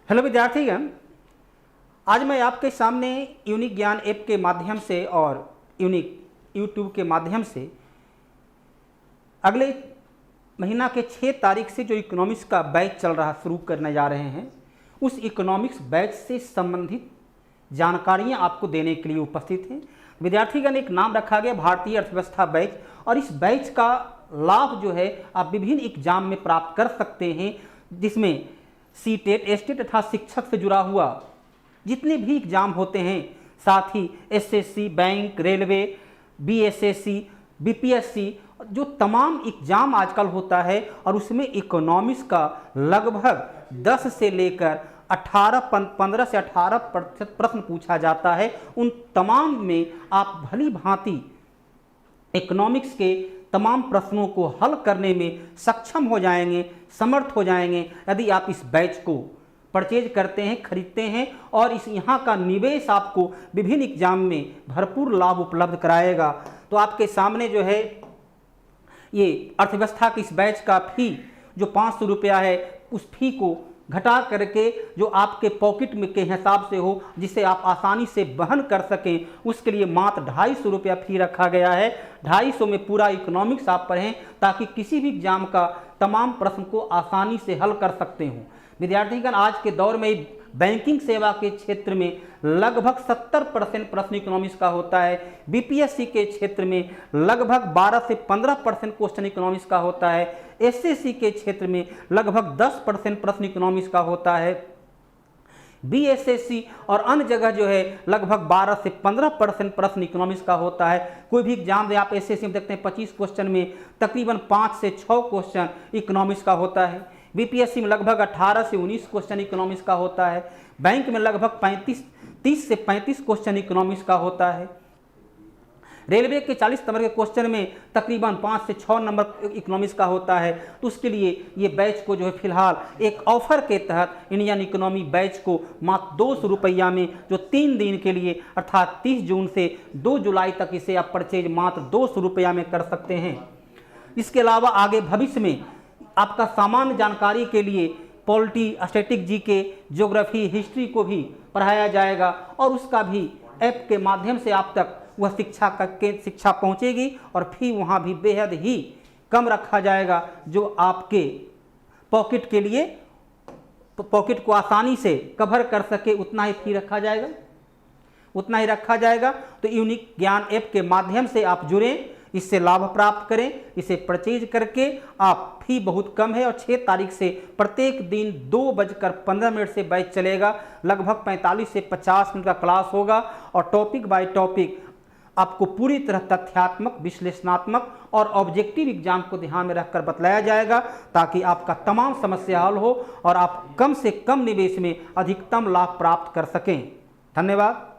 Hello विद्यार्थीगण, आज मैं आपके सामने यूनिक ज्ञान ऐप के माध्यम से और यूनिक यूट्यूब के माध्यम से अगले महीना के 6 तारीख से जो इकोनॉमिक्स का बैच चल रहा शुरू करने जा रहे हैं, उस इकोनॉमिक्स बैच से संबंधित जानकारियां आपको देने के लिए उपस्थित हैं। विद्यार्थीगण, एक नाम रखा गया भारतीय अर्थव्यवस्था बैच, और इस बैच का लाभ जो है आप विभिन्न एग्जाम में प्राप्त कर सकते हैं, जिसमें सीटेट, एस्टेट तथा शिक्षक से जुड़ा हुआ जितने भी एग्जाम होते हैं, साथ ही SSC, bank, railway, BSSC, BPSC, जो तमाम एग्जाम आजकल होता है, और उसमें इकोनॉमिक्स का लगभग 10 से लेकर 15 से 18% प्रश्न पूछा जाता है। उन तमाम में आप भली भांति इकोनॉमिक्स के तमाम प्रश्नों को हल करने में सक्षम हो जाएंगे, समर्थ हो जाएंगे, यदि आप इस बैच को परचेज करते हैं, खरीदते हैं, और इस यहाँ का निवेश आपको विभिन्न एग्जाम में भरपूर लाभ उपलब्ध कराएगा। तो आपके सामने जो है ये अर्थव्यवस्था की इस बैच का फी जो 500 रुपया है, उस फी को घटा करके जो आपके पॉकेट में के हिसाब से हो, जिसे आप आसानी से वहन कर सकें, उसके लिए मात्र 250 रुपया फी रखा गया है। 250 में पूरा इकोनॉमिक्स आप पढ़ें, ताकि किसी भी एग्जाम का तमाम प्रश्न को आसानी से हल कर सकते हों। विद्यार्थीगण, आज के दौर में बैंकिंग सेवा के क्षेत्र में लगभग 70% प्रश्न इकोनॉमिक्स का होता है। बीपीएससी के क्षेत्र में लगभग 12 से 15% क्वेश्चन इकोनॉमिक्स का होता है। एसएससी के क्षेत्र में लगभग 10% प्रश्न इकोनॉमिक्स का होता है। बीएसएससी और अन्य जगह जो है लगभग 12 से 15% प्रश्न इकोनॉमिक्स का होता है। कोई भी एग्जाम में आप एसएससी में देखते हैं 25 क्वेश्चन में तकरीबन 5 से 6 क्वेश्चन इकोनॉमिक्स का होता है। बीपीएससी में लगभग 18 से 19 क्वेश्चन इकोनॉमिक्स का होता है। बैंक में लगभग 30 से 35 क्वेश्चन इकोनॉमिक्स का होता है। रेलवे के 40 नंबर के क्वेश्चन में तकरीबन 5 से 6 नंबर इकोनॉमिक्स का होता है। तो उसके लिए ये बैच को जो है फिलहाल एक ऑफर के तहत इंडियन इकोनॉमी बैच को मात्र 200 रुपया में, जो 3 दिन के लिए अर्थात 30 जून से 2 जुलाई तक इसे आप परचेज मात्र 200 रुपया में कर सकते हैं। इसके अलावा आगे भविष्य में आपका सामान्य जानकारी के लिए polity, static, GK, geography, history को भी पढ़ाया जाएगा, और उसका भी ऐप के माध्यम से आप तक वह शिक्षा पहुंचेगी, और फी वहां भी बेहद ही कम रखा जाएगा, जो आपके पॉकेट के लिए पॉकेट को आसानी से कवर कर सके, उतना ही फी रखा जाएगा, उतना ही रखा जाएगा। तो यूनिक ज्ञान ऐप के माध्यम से आप जुड़ें, इससे लाभ प्राप्त करें। इसे परचेज करके आप, फी बहुत कम है, और 6 तारीख से प्रत्येक दिन 2:15 से बैच चलेगा। लगभग 45 से 50 मिनट का क्लास होगा, और टॉपिक बाय टॉपिक आपको पूरी तरह तथ्यात्मक, विश्लेषणात्मक और ऑब्जेक्टिव एग्जाम को ध्यान में रखकर बतलाया जाएगा, ताकि आपका तमाम समस्या हल हो और आप कम से कम निवेश में अधिकतम लाभ प्राप्त कर सकें। धन्यवाद।